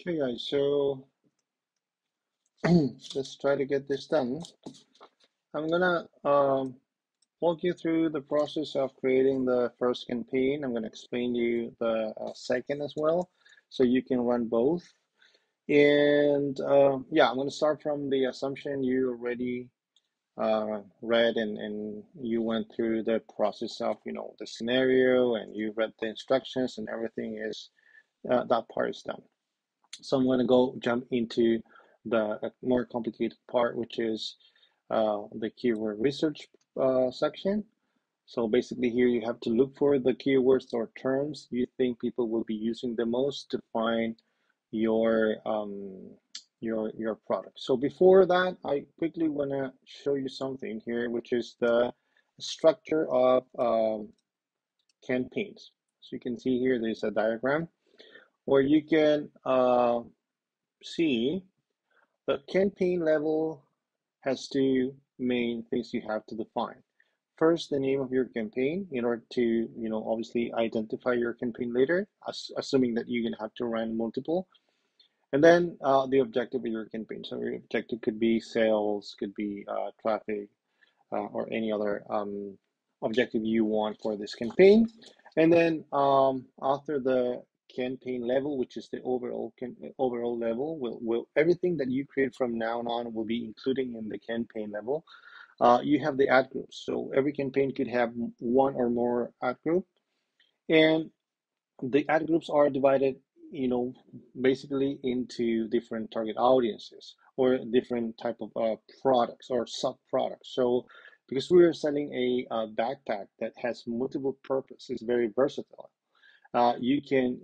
Okay, guys, so let's try to get this done. I'm gonna walk you through the process of creating the first campaign. I'm gonna explain you the second as well, so you can run both. And yeah, I'm gonna start from the assumption you already read and you went through the process of, the scenario and you read the instructions and everything is that part is done. So I'm going to go jump into the more complicated part, which is the keyword research section. So basically here you have to look for the keywords or terms you think people will be using the most to find your your product. So before that, I quickly want to show you something here, which is the structure of campaigns. So you can see here there's a diagram, or you can see the campaign level has two main things you have to define. First, the name of your campaign in order to, obviously identify your campaign later, assuming that you're gonna have to run multiple. And then the objective of your campaign. So your objective could be sales, could be traffic, or any other objective you want for this campaign. And then after the campaign level, which is the overall level, will everything that you create from now on will be including in the campaign level. You have the ad groups. So every campaign could have one or more ad group, and the ad groups are divided, basically into different target audiences or different type of products or sub products. So because we are selling a backpack that has multiple purposes, very versatile, you can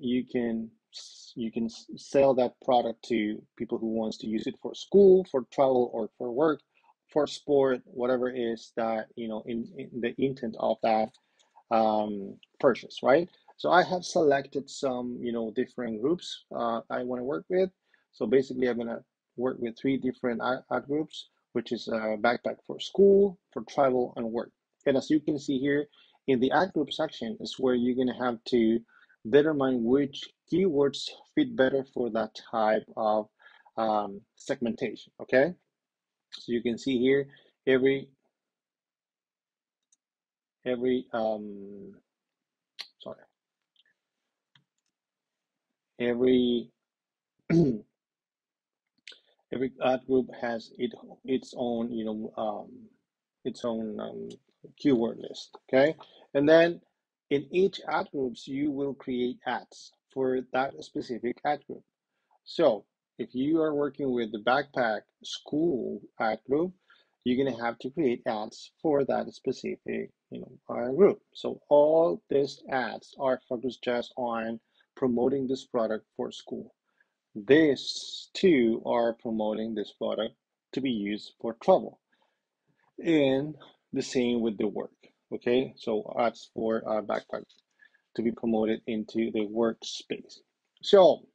sell that product to people who wants to use it for school, for travel, or for work, for sport, whatever is that, in the intent of that purchase, right? So I have selected some, different groups I want to work with. So basically, I'm gonna work with three different ad groups, which is a backpack for school, for travel, and work. And as you can see here, in the ad group section is where you're gonna have to determine which keywords fit better for that type of segmentation. Okay, so you can see here every every sorry every every ad group has its own, its own keyword list. Okay, and then in each ad groups you will create ads for that specific ad group. So if you are working with the backpack school ad group, you're gonna have to create ads for that specific, group. So all these ads are focused just on promoting this product for school. These two are promoting this product to be used for travel, and the same with the work. Okay, so ads for backpack to be promoted into the workspace. So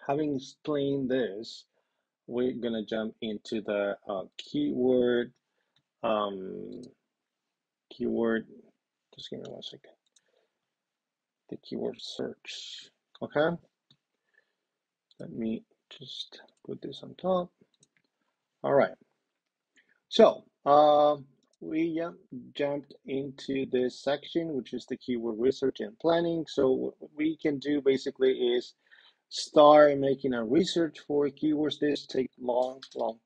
having explained this, we're gonna jump into the um, keyword. Just give me 1 second. The keyword search. Okay, let me just put this on top. All right. So we jumped into this section, which is the keyword research and planning. So what we can do basically is start making a research for keywords. This take long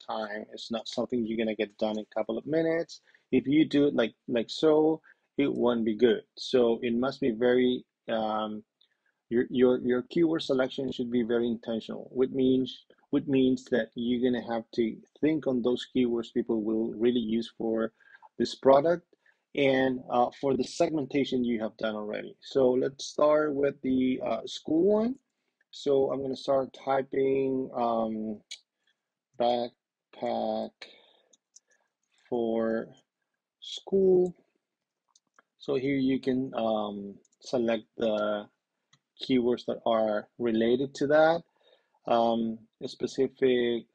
time. It's not something you're gonna get done in a couple of minutes. If you do it like so, it won't be good. So it must be very your keyword selection should be very intentional, which means that you're gonna have to think on those keywords people will really use for this product, and for the segmentation you have done already. So let's start with the school one. So I'm gonna start typing backpack for school. So here you can select the keywords that are related to that a specific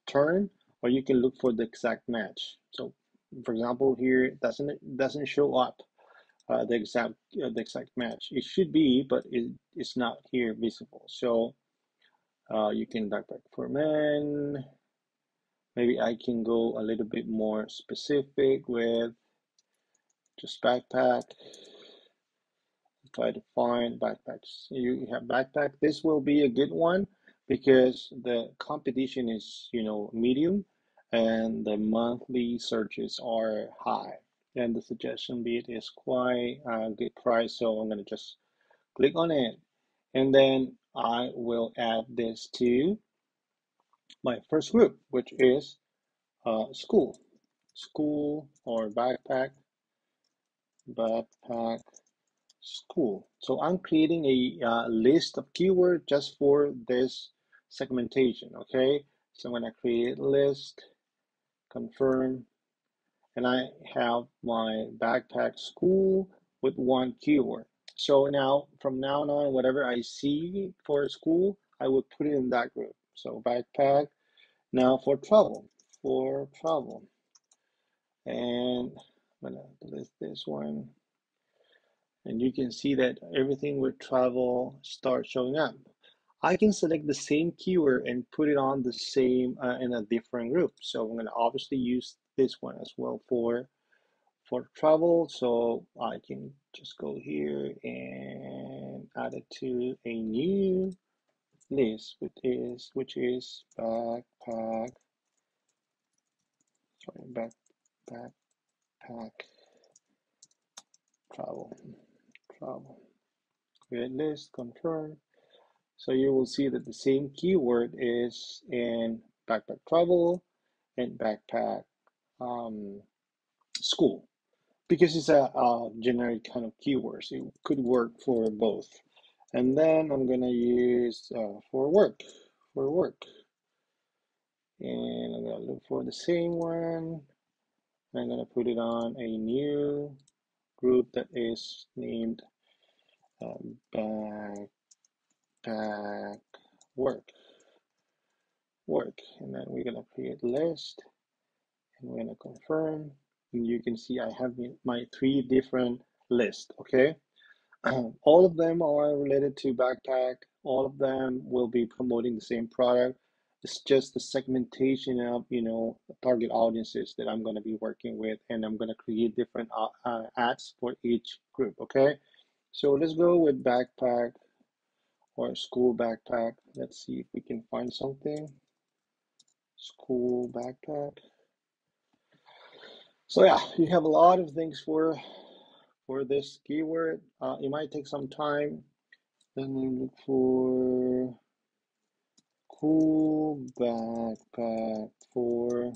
term, or you can look for the exact match. So, for example, here it doesn't show up the exact match. It should be, but it's not here visible. So You can backpack for men. Maybe I can go a little bit more specific with just backpack. Try to find backpacks. You have backpack. This will be a good one because the competition is, medium and the monthly searches are high. And the suggestion bid is quite a good price. So I'm going to just click on it. And then I will add this to my first group, which is school. School or backpack school. So I'm creating a list of keywords just for this segmentation, okay? So I'm gonna create list, confirm, and I have my backpack school with one keyword. So now, from now on, whatever I see for school, I will put it in that group. So backpack, now for travel, and I'm gonna list this one. And you can see that everything with travel starts showing up. I can select the same keyword and put it on the same in a different group. So I'm going to obviously use this one as well for travel. So I can just go here and add it to a new list, which is backpack. Sorry, backpack travel. Create list, confirm. So you will see that the same keyword is in backpack travel and backpack um, school because it's a generic kind of keywords. It could work for both. And then I'm gonna use for work, and I'm gonna look for the same one. I'm gonna put it on a new group that is named backpack work, and then we're gonna create list, and we're gonna confirm, and you can see I have my three different lists, okay? All of them are related to backpack. All of them will be promoting the same product. It's just the segmentation of, target audiences that I'm going to be working with, and I'm going to create different ads for each group, okay? So let's go with backpack or school backpack. Let's see if we can find something. School backpack. So yeah, you have a lot of things for this keyword. It might take some time. Let me look for cool backpack for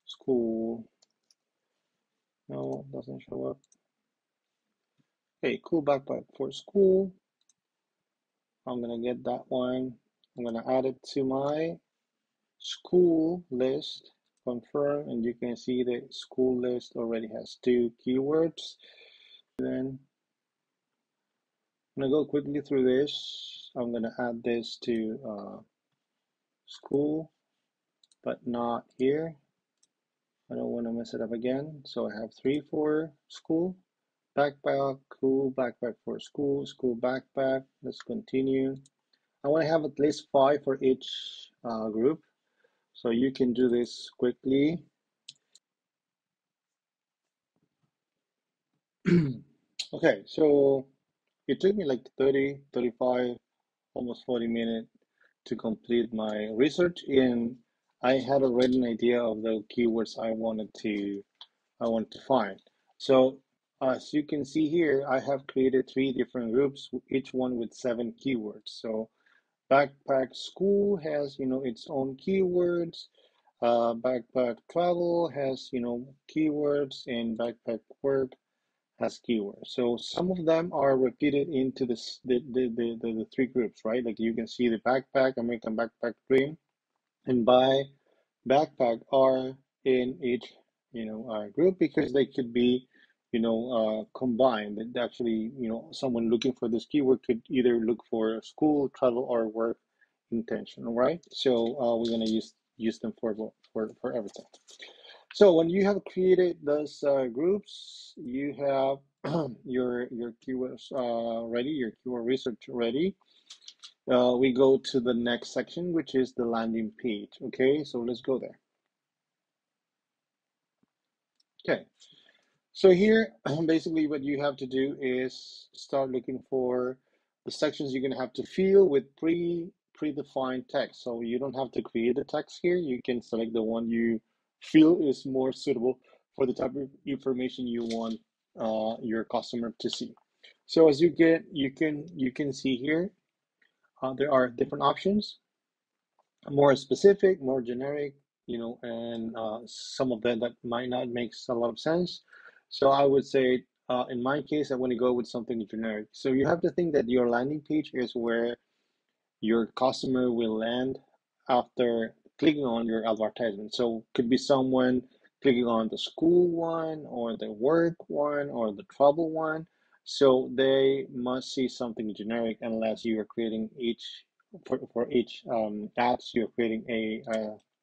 school. No, it doesn't show up. Okay, cool backpack for school. I'm gonna get that one. I'm gonna add it to my school list, confirm, and you can see the school list already has two keywords. Then I'm gonna go quickly through this. I'm gonna add this to school, but not here. I don't want to mess it up again. So I have three for school, backpack, cool, backpack for school, school backpack. Let's continue. I want to have at least 5 for each group. So you can do this quickly. Okay, so it took me like 30, 35, almost 40 minutes to complete my research, and I had already an idea of the keywords I wanted to find. So as you can see here, I have created 3 different groups, each one with 7 keywords. So backpack school has, its own keywords. Backpack travel has, keywords, and backpack work has keywords. So some of them are repeated into the 3 groups, right? Like you can see the backpack, American backpack dream, and by backpack are in each group because they could be combined. And actually, someone looking for this keyword could either look for school, travel, or work intention, right? So we're gonna use them for everything. So when you have created those groups, you have your keywords ready, your keyword research ready. we go to the next section, which is the landing page. Okay, so let's go there. Okay, so here, basically what you have to do is start looking for the sections you're gonna have to fill with predefined text. So you don't have to create the text here. You can select the one you feel is more suitable for the type of information you want your customer to see. So as you can see here, there are different options, more specific, more generic, and some of them that might not make a lot of sense. So I would say, in my case, I want to go with something generic. So you have to think that your landing page is where your customer will land after clicking on your advertisement. So could be someone clicking on the school one or the work one or the travel one. So they must see something generic unless you are creating each for each ads, you're creating a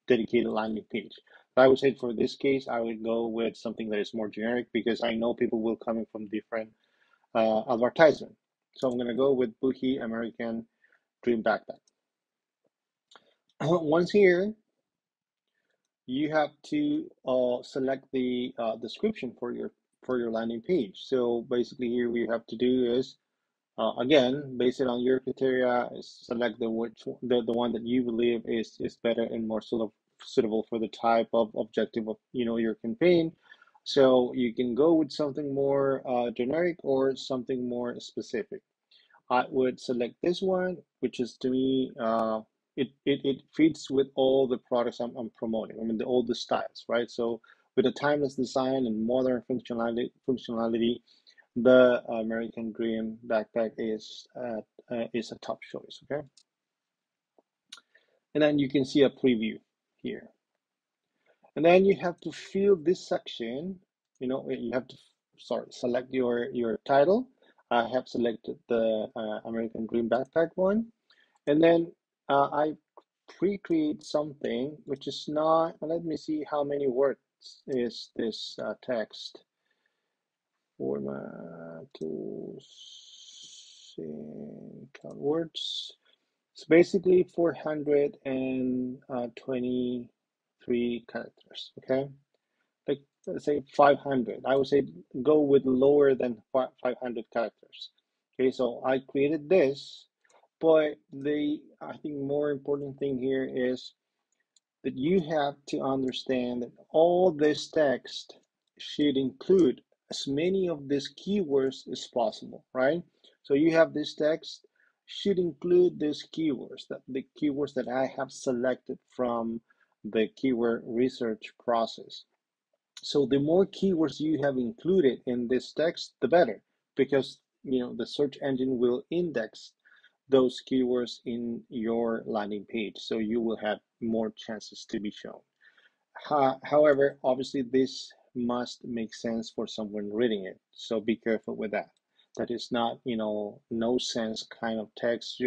dedicated landing page. But I would say for this case, I would go with something that is more generic because I know people will coming from different advertisement. So I'm gonna go with Bookie American Dream Backpack. Once here, you have to select the description for your landing page. So basically, here we have to do is again, based it on your criteria, select the one that you believe is better and more suitable for the type of objective of your campaign. So you can go with something more generic or something more specific. I would select this one, which is to me, it fits with all the products I'm promoting. I mean, all the styles, right? So with a timeless design and modern functionality, the American Dream backpack is a top choice. Okay, and then you can see a preview here, and then you have to fill this section. You have to select your title. I have selected the American Dream backpack one. And then I pre-create something which is not, let me see how many words is this text. Format to count words. It's basically 423 characters, okay? Like, let's say 500. I would say go with lower than 500 characters. Okay, so I created this, but I think more important thing here is that you have to understand that all this text should include as many of these keywords as possible, right? So you have this text should include these keywords, the keywords that I have selected from the keyword research process. So the more keywords you have included in this text, the better, because the search engine will index those keywords in your landing page, so you will have more chances to be shown. However, obviously this must make sense for someone reading it, so be careful with that. That is not, no sense kind of text,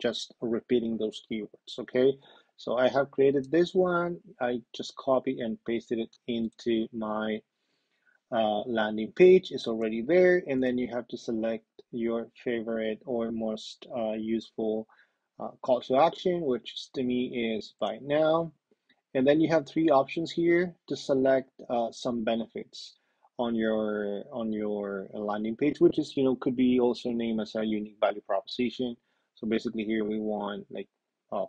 just repeating those keywords, okay? So I have created this one. I just copy and pasted it into my landing page. It's already there, and then you have to select your favorite or most useful call to action, which to me is buy now. And then you have three options here to select some benefits on your landing page, which is could be also named as a unique value proposition. So basically here we want like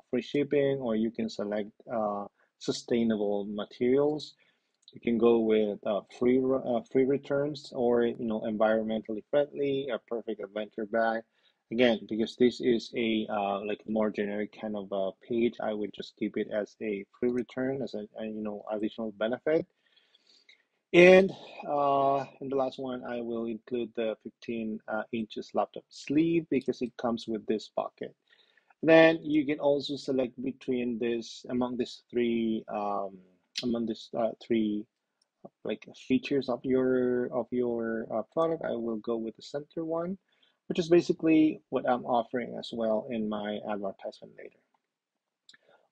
free shipping, or you can select sustainable materials. You can go with free returns, or environmentally friendly, a perfect adventure bag. Again, because this is a like more generic kind of page, I would just keep it as a free return as a additional benefit. And the last one, I will include the 15 inches laptop sleeve because it comes with this pocket. Then you can also select between this among these three like features of your product. I will go with the center one, which is basically what I'm offering as well in my advertisement later.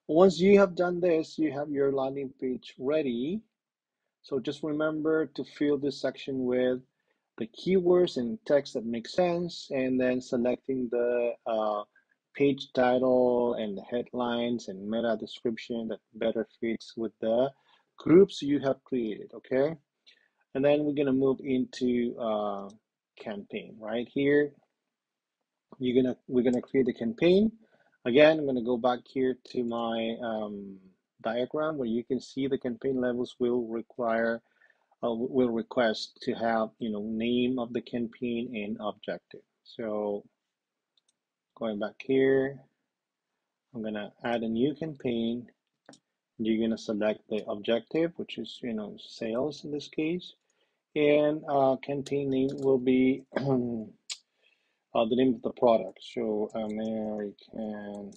Once you have done this, you have your landing page ready. So just remember to fill this section with the keywords and text that make sense, and then selecting the page title and the headlines and meta description that better fits with the groups you have created, okay? And then we're gonna move into campaign. Right here, we're gonna create a campaign. Again, I'm gonna go back here to my diagram where you can see the campaign levels will request to have, name of the campaign and objective. So going back here, I'm gonna add a new campaign. You're gonna select the objective, which is, sales in this case, and campaign name will be the name of the product. So American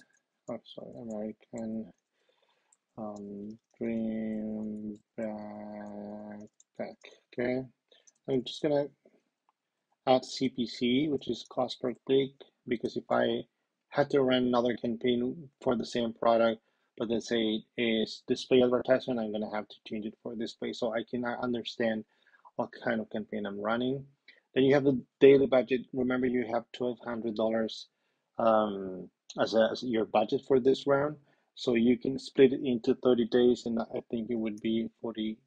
Dream Backpack. Okay, I'm just gonna add CPC, which is cost per click, because if I had to run another campaign for the same product, but let's say is display advertisement, I'm gonna have to change it for display so I can understand what kind of campaign I'm running. Then you have the daily budget. Remember, you have $1,200 um, as your budget for this round. So you can split it into 30 days, and I think it would be $40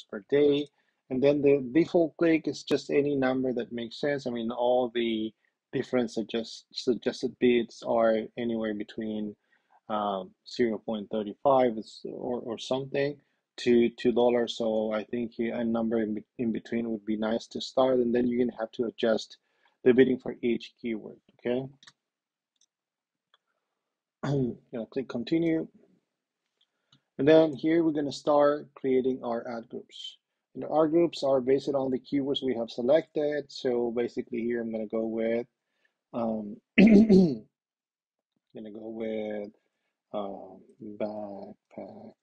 per day. And then the default click is just any number that makes sense. I mean, all the different suggested bids are anywhere between 0.35 or something to $2. So I think a number in between would be nice to start, and then you're gonna have to adjust the bidding for each keyword. Okay. Click continue, and then here we're gonna start creating our ad groups. And our groups are based on the keywords we have selected. So basically here I'm gonna go with backpack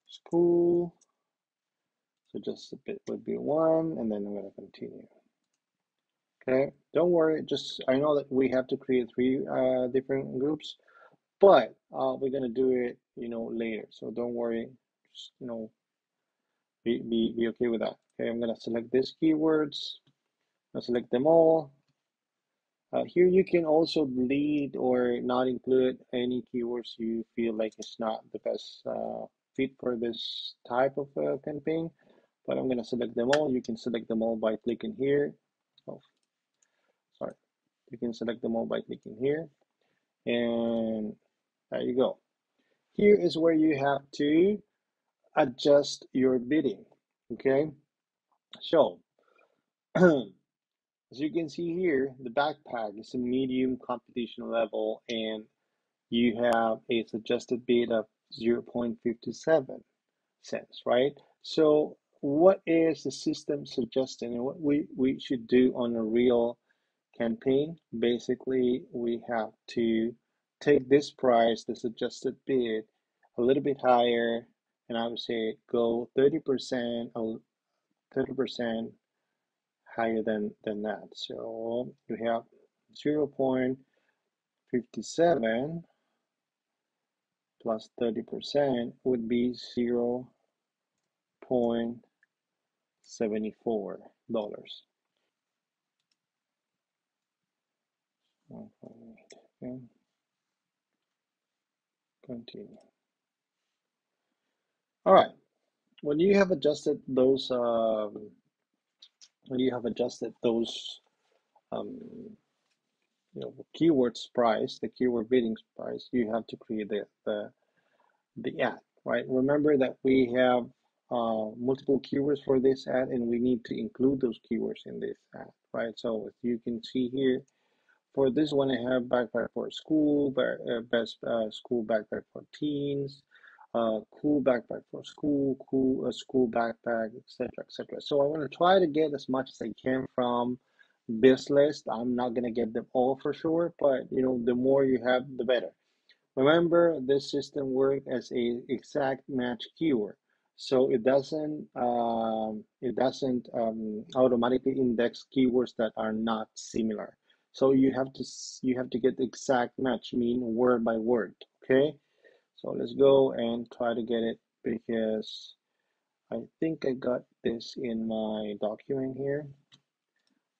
school. So just a bit would be one, and then I'm gonna continue. Okay, don't worry. Just I know that we have to create three different groups, but we're gonna do it, later. So don't worry. Just, be okay with that. Okay, I'm gonna select these keywords. I select them all. Here you can also delete or not include any keywords you feel like it's not the best fit for this type of campaign. But I'm gonna select them all. You can select them all by clicking here. Oh, sorry. You can select them all by clicking here, and there you go. Here is where you have to adjust your bidding. Okay, so as you can see here, the backpack is a medium competition level, and you have a suggested bid of 0.57 cents, right? So what is the system suggesting, and what we should do on a real campaign? Basically, we have to take this price, the suggested bid, a little bit higher, and I would say go 30%, 30% higher than that. So you have 0.57 plus 30% would be $0.74. Okay, continue. All right. When you have adjusted those, um, keywords price, the keyword bidding price, you have to create the ad, right? Remember that we have multiple keywords for this ad, and we need to include those keywords in this ad, right? So if you can see here, for this one, I have backpack for school, best school backpack for teens, cool backpack for school, cool school backpack, etc., etc. So I want to try to get as much as I can from this list. I'm not gonna get them all for sure, but the more you have, the better. Remember, this system works as a exact match keyword, so it doesn't automatically index keywords that are not similar. So you have to get the exact match, mean word by word. Okay, so let's go and try to get it, because I think I got this in my document here,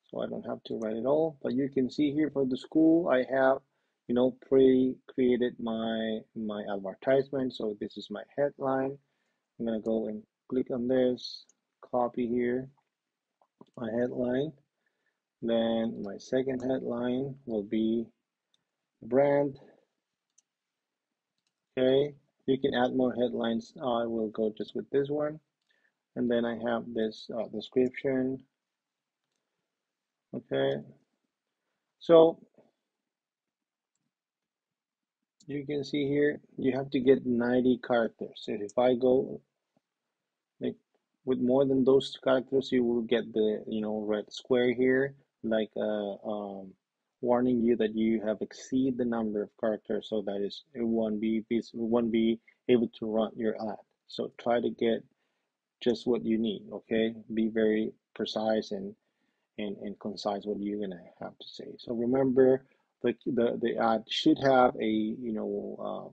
so I don't have to write it all. But you can see here for the school, I have pre-created my advertisement. So this is my headline. I'm gonna go and click on this, copy here my headline. Then my second headline will be brand. Okay, you can add more headlines. I will go just with this one. And then I have this description. Okay, so you can see here you have to get 90 characters. So if I go like with more than those characters, you will get the red square here, like warning you that you have exceed the number of characters, so that is it won't be able to run your ad. So try to get just what you need. Okay, be very precise and concise what you're gonna have to say. So remember, the ad should have a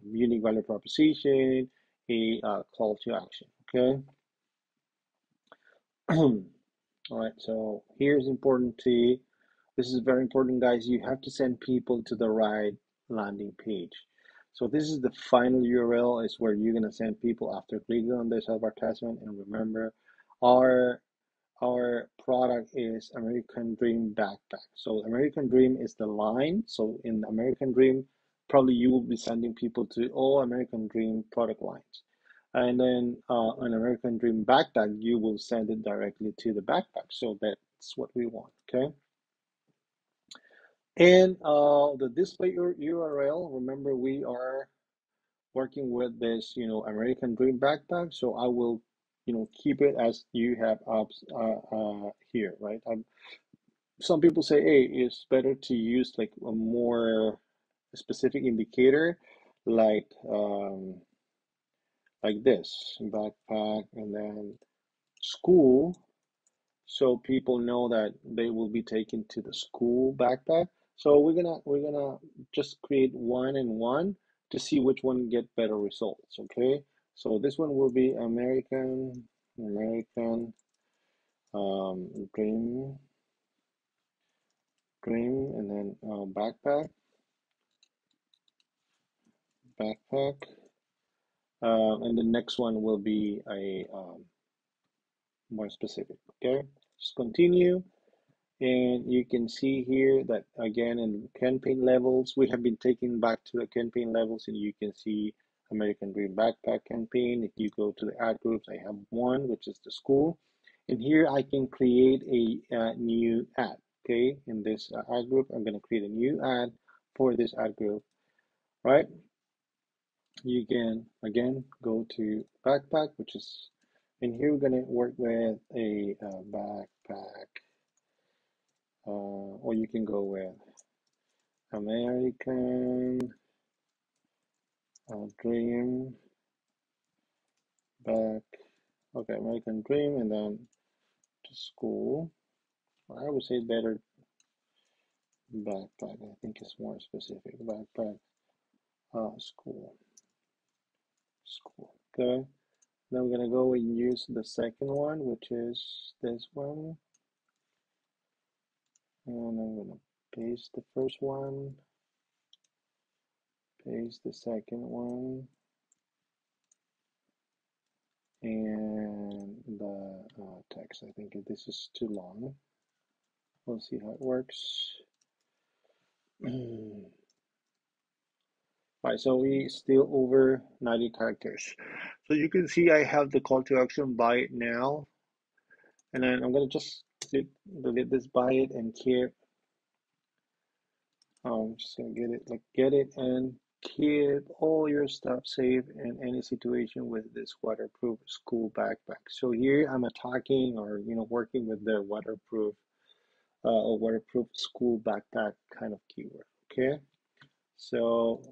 unique value proposition, a call to action. Okay. All right. So here's important to this is very important, guys. You have to send people to the right landing page. So this is the final URL is where you're gonna send people after clicking on this advertisement. And remember, our our product is American Dream backpack. So American Dream is the line. So in American Dream, probably you will be sending people to all American Dream product lines. And then an American Dream backpack, you will send it directly to the backpack. So that's what we want, okay? And the display URL, remember we are working with this, American Dream backpack. So I will, keep it as you have up here, right? Some people say, hey, it's better to use like a more specific indicator, like this backpack and then school, so people know that they will be taken to the school backpack. So we're gonna just create one and one to see which one get better results. Okay, so this one will be American dream and then backpack, and the next one will be a more specific. Okay, just continue. And you can see here that again in campaign levels, we have been taken back to the campaign levels, and you can see American Dream Backpack campaign. If you go to the ad groups, I have one, which is the school. And here I can create a new ad. Okay, in this ad group, I'm going to create a new ad for this ad group, right? You can again go to backpack, which is, and here we're going to work with a backpack, or you can go with American Dream back. Okay, American Dream, and then to school. I would say better backpack. I think it's more specific. Backpack, school. Okay. Then we're gonna go and use the second one, which is this one, and I'm gonna paste the first one, paste the second one, and the text. I think this is too long. We'll see how it works. Right, so we still over 90 characters. So you can see I have the call to action, buy it now. And then I'm gonna just delete this buy it and keep just gonna get it and keep all your stuff safe in any situation with this waterproof school backpack. So here I'm attacking or working with the waterproof or waterproof school backpack kind of keyword. Okay. So,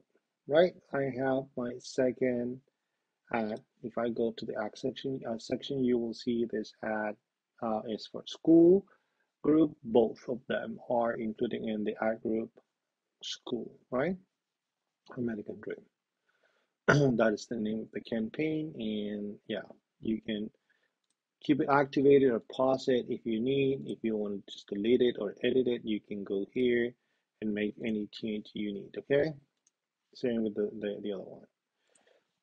right, I have my second ad. If I go to the ad section, you will see this ad is for school group. Both of them are included in the ad group school, right? American Dream. That is the name of the campaign, and yeah, you can keep it activated or pause it if you need. If you want to just delete it or edit it, you can go here and make any change you need. Okay, same with the other one.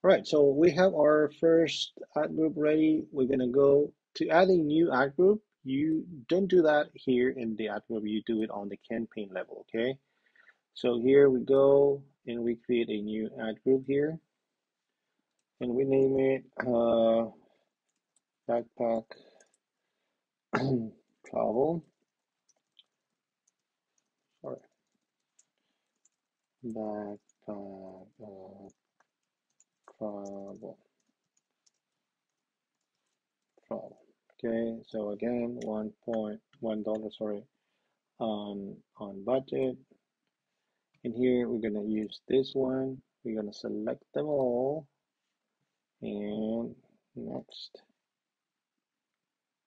All right, so we have our first ad group ready. We're gonna go to add a new ad group. You don't do that here in the ad group, you do it on the campaign level, okay? So here we go and we create a new ad group here and we name it backpack travel. Sorry, backpack travel. Okay, so again, $1.1, sorry, on budget. And here we're gonna use this one. We're gonna select them all and next.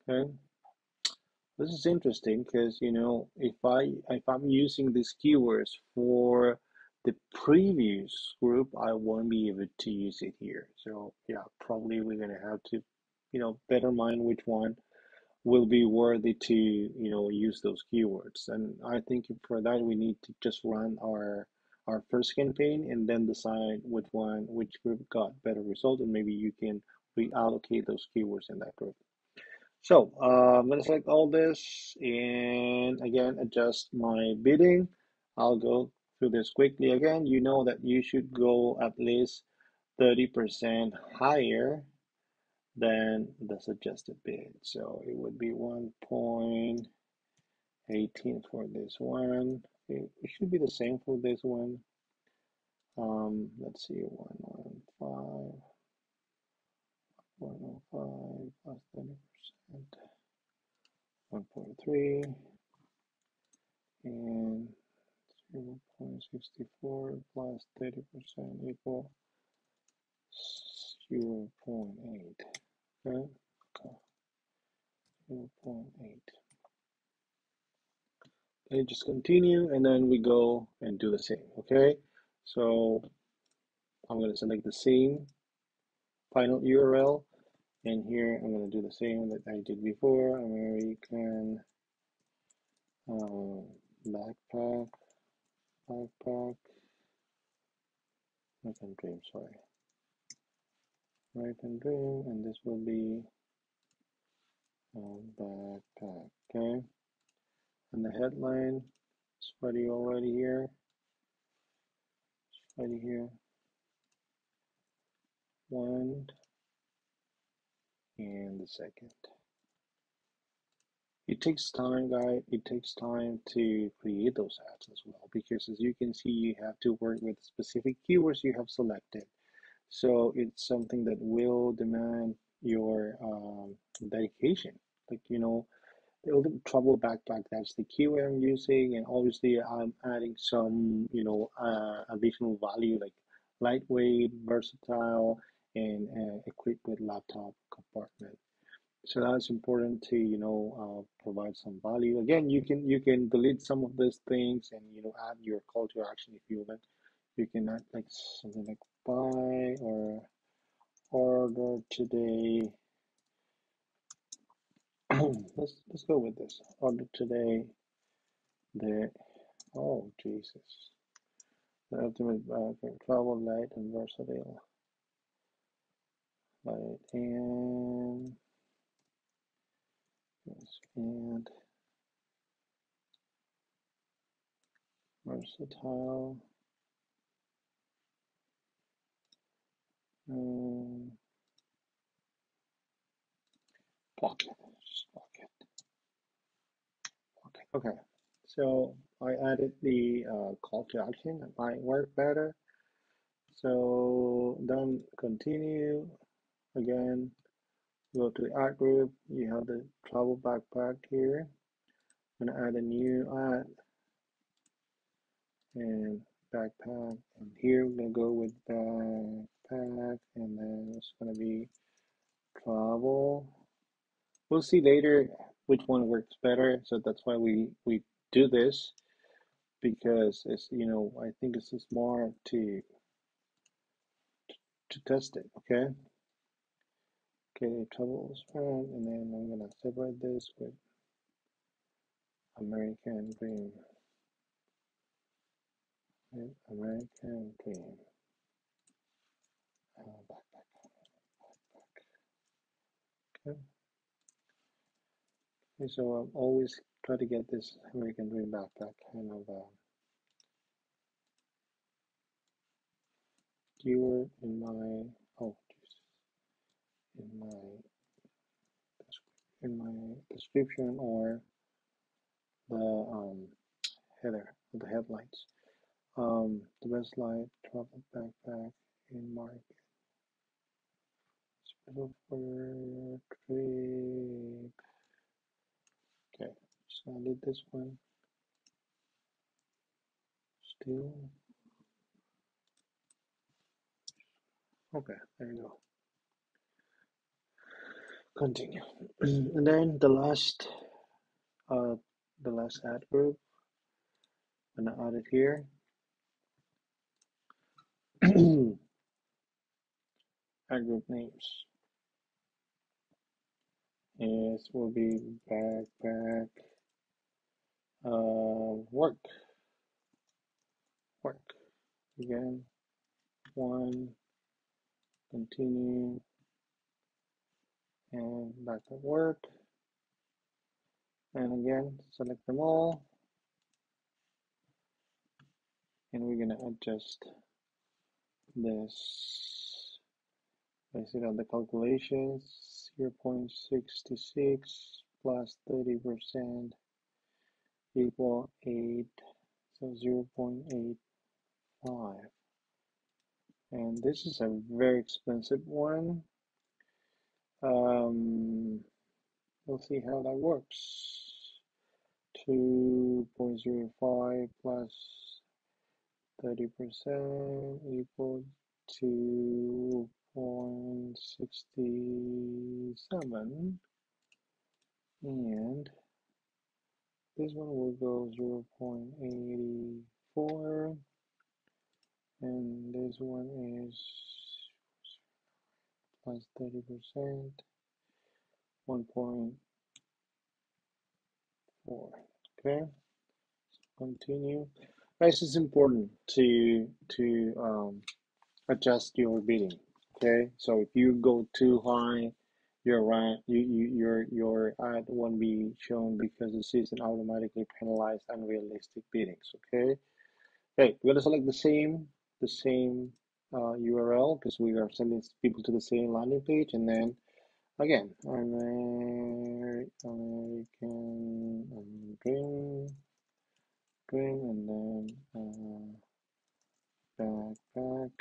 Okay, this is interesting because if I'm using these keywords for the previous group, I won't be able to use it here. So yeah, probably we're gonna have to better mind which one will be worthy to use those keywords. And I think for that we need to just run our first campaign and then decide which group got better result, and maybe you can reallocate those keywords in that group. So I'm gonna select all this and again adjust my bidding. I'll go through this quickly again. You know that you should go at least 30% higher than the suggested bid. So it would be 1.18 for this one. It should be the same for this one. Let's see, 115, 105 plus 30%, 1.3, and 0.64 plus 30% equal 0.8. Okay, 0.8. Okay, just continue and then we go and do the same. Okay, so I'm going to select the same final URL, and here I'm going to do the same that I did before. American backpack, American Dream, sorry, American Dream, and this will be backpack. Okay, and the headline is ready already here. It's ready here. One and the second. It takes time, guys. It takes time to create those ads as well, because as you can see, you have to work with specific keywords you have selected. So it's something that will demand your dedication. Like, the travel backpack, that's the keyword I'm using, and obviously I'm adding some, additional value like lightweight, versatile, and equipped with laptop compartment. So that's important to provide some value. Again, you can delete some of these things and add your call to action if you want. You can add like something like buy or order today. Let's go with this. Order today. The oh Jesus, the ultimate travel light and versatile. Light and yes, and versatile. Um, pocket. Just pocket. Okay. So I added the call to action. It might work better. So then continue again. Go to the art group. You have the travel backpack here. I'm gonna add a new ad and backpack. And here we're gonna go with backpack, and then it's gonna be travel. We'll see later which one works better. So that's why we do this, because it's I think it's smart to test it. Okay, travel spread, and then I'm gonna separate this with American Dream. American dream. Backpack. Okay. Okay, so I'm always try to get this American dream backpack kind of keyword in my in my description or the header, the headlines. The best light travel backpack in market, special for your trip. Okay, so I did this one. Still, okay, there you go. Continue, and then uh, the last ad group. I'm gonna add it here. Ad group names is will be backpack work again. One, continue, and back at work, and again select them all, and we're gonna adjust this based on the calculations. 0.66 plus 30% equal 8, so 0.85, and this is a very expensive one. We'll see how that works. 2.05 plus 30% equals 2.67, and this one will go 0.84, and this one is plus 30%, 1.4. Okay, continue. Guys, it's important to adjust your bidding. Okay, so if you go too high, your ad won't be shown because the system automatically penalized unrealistic biddings. Okay, we're gonna select the same URL because we are sending people to the same landing page, and then again American dream, and then backpack,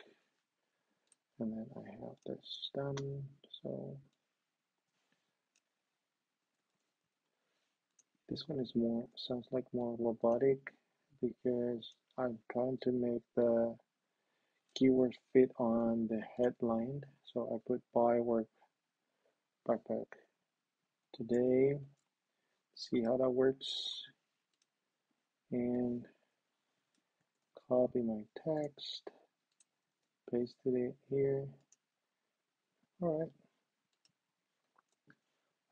and then I have this done. So this one is sounds like more robotic because I'm trying to make the keywords fit on the headline. So I put buy work backpack today. See how that works, and copy my text, pasted it here. All right,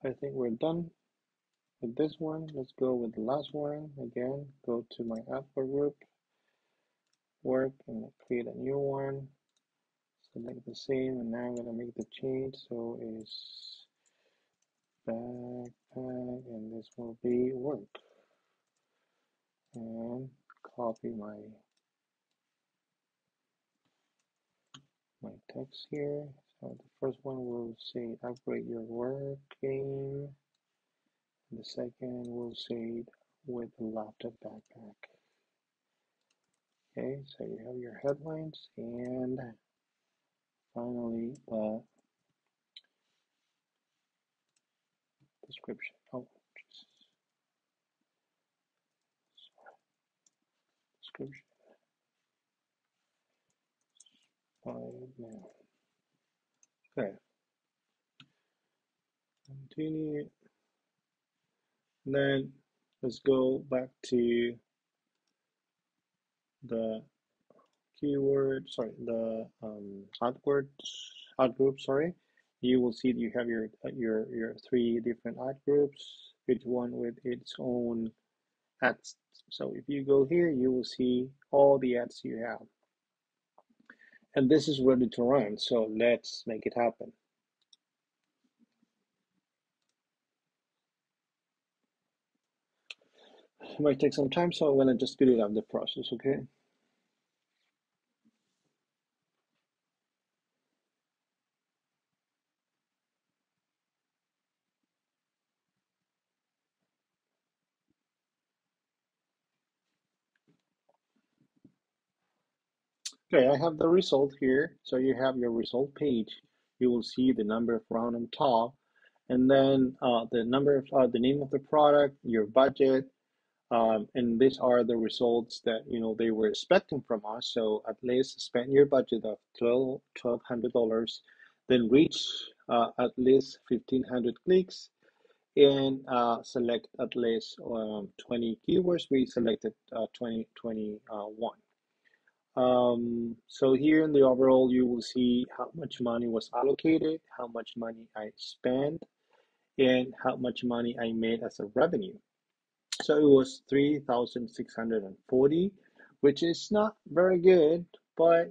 I think we're done with this one. Let's go with the last one. Again, go to my Upwork group, work, and create a new one. Select the same, and now I'm gonna make the change. So it's backpack, and this will be work. And copy my text here. So the first one will say upgrade your work game. The second will say with a laptop backpack. Okay, so you have your headlines, and finally the description. Oh, description. Right now. Okay. Continue. And then let's go back to the keyword, sorry, the ad group, sorry. You will see that you have your three different ad groups, each one with its own ads. So if you go here, you will see all the ads you have. And this is ready to run. So let's make it happen. It might take some time, so I'm gonna just speed it up the process, okay? Okay, I have the result here. So you have your result page. You will see the number of round on top, and then the number of the name of the product, your budget, and these are the results that they were expecting from us. So at least spend your budget of $1,200, then reach at least 1,500 clicks, and select at least 20 keywords. We selected 2021. So here in the overall, you will see how much money was allocated, how much money I spent, and how much money I made as a revenue. So it was 3,640, which is not very good, but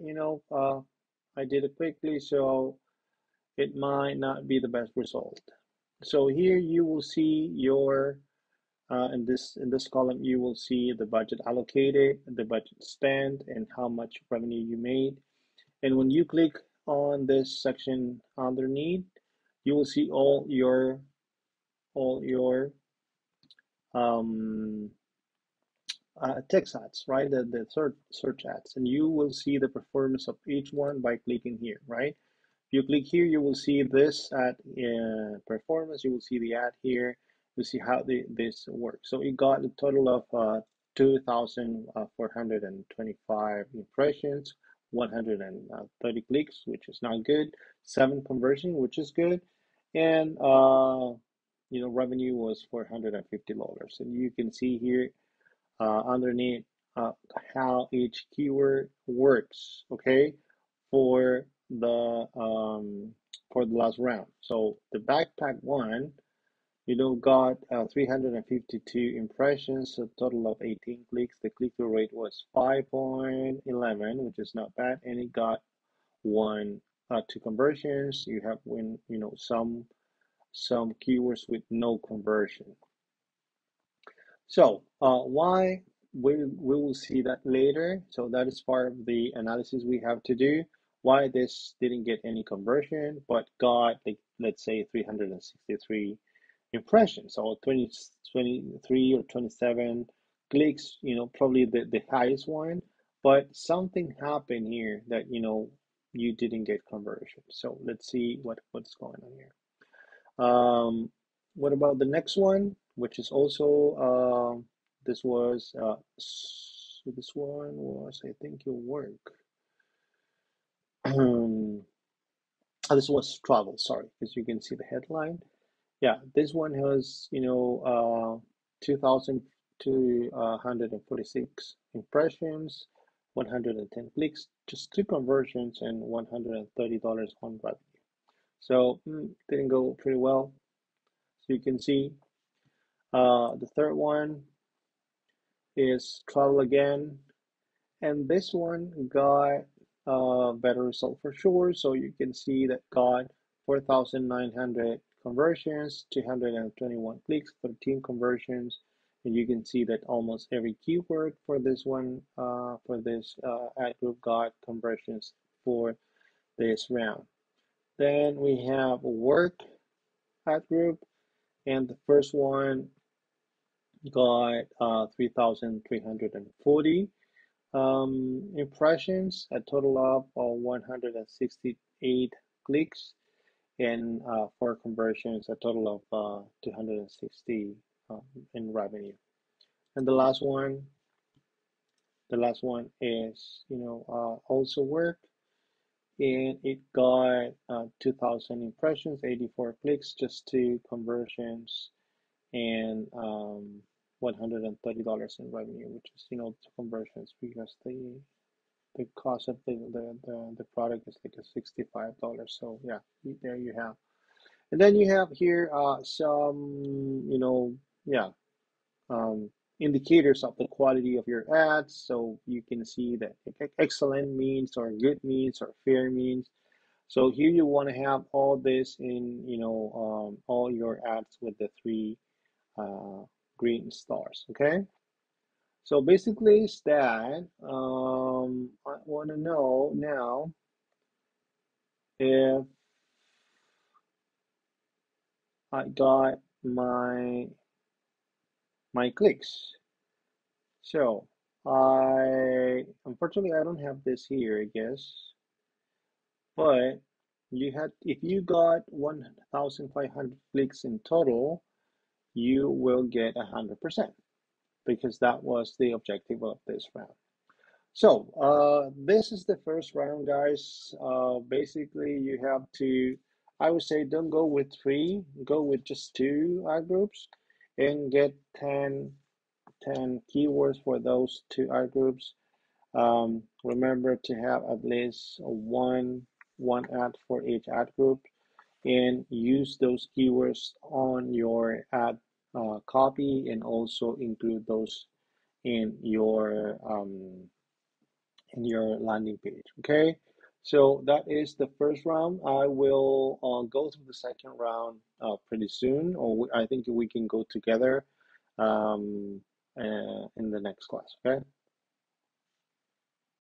I did it quickly, so it might not be the best result. So here you will see your in this column you will see the budget allocated, the budget spent, and how much revenue you made. And when you click on this section underneath, you will see all your um, text ads, right? The search ads, and you will see the performance of each one by clicking here, right? If you click here, you will see this ad performance. You will see the ad here. You see how this works. So it got a total of 2,425 impressions, 130 clicks, which is not good. 7 conversion, which is good, and revenue was $450. And you can see here underneath uh, how each keyword works, okay, for the um, for the last round. So the backpack one, got 352 impressions, a total of 18 clicks. The click-through rate was 5.11, which is not bad, and it got one two conversions. You have when some keywords with no conversion. So why we will see that later. So that is part of the analysis we have to do. Why this didn't get any conversion, but got like let's say 363 impressions, so 23 or 27 clicks. Probably the highest one. But something happened here that you didn't get conversion. So let's see what's going on here. What about the next one, which is also this was this one was I think your work. This was travel, sorry, because you can see the headline. Yeah, this one has 2,246 impressions, 110 clicks, just 2 conversions, and $130 on revenue. So didn't go pretty well. So you can see the third one is travel again, and this one got a better result for sure. So you can see that got 4,900 conversions, 221 clicks, 13 conversions, and you can see that almost every keyword for this one, for this ad group, got conversions for this round. Then we have work ad group, and the first one got 3,340 impressions, a total of 168 clicks, and 4 conversions, a total of 260 in revenue. And the last one is also work, and it got 2,000 impressions, 84 clicks, just 2 conversions, and $130 in revenue, which is the conversions, because the cost of the product is like a $65. So yeah, there you have. And then you have here some yeah indicators of the quality of your ads. So you can see that excellent means or good means or fair means. So here you want to have all this in, all your ads with the three green stars. Okay. So basically, it's that. I want to know now if I got my clicks. So unfortunately I don't have this here, I guess. But if you got 1,500 clicks in total, you will get 100% because that was the objective of this round. So this is the first round, guys. Basically, you have to, I would say, don't go with three, go with just two ad groups and get 10 keywords for those two ad groups. Remember to have at least one ad for each ad group and use those keywords on your ad copy and also include those in your landing page. Okay, so that is the first round. I will go through the second round pretty soon, or I think we can go together in the next class. Okay.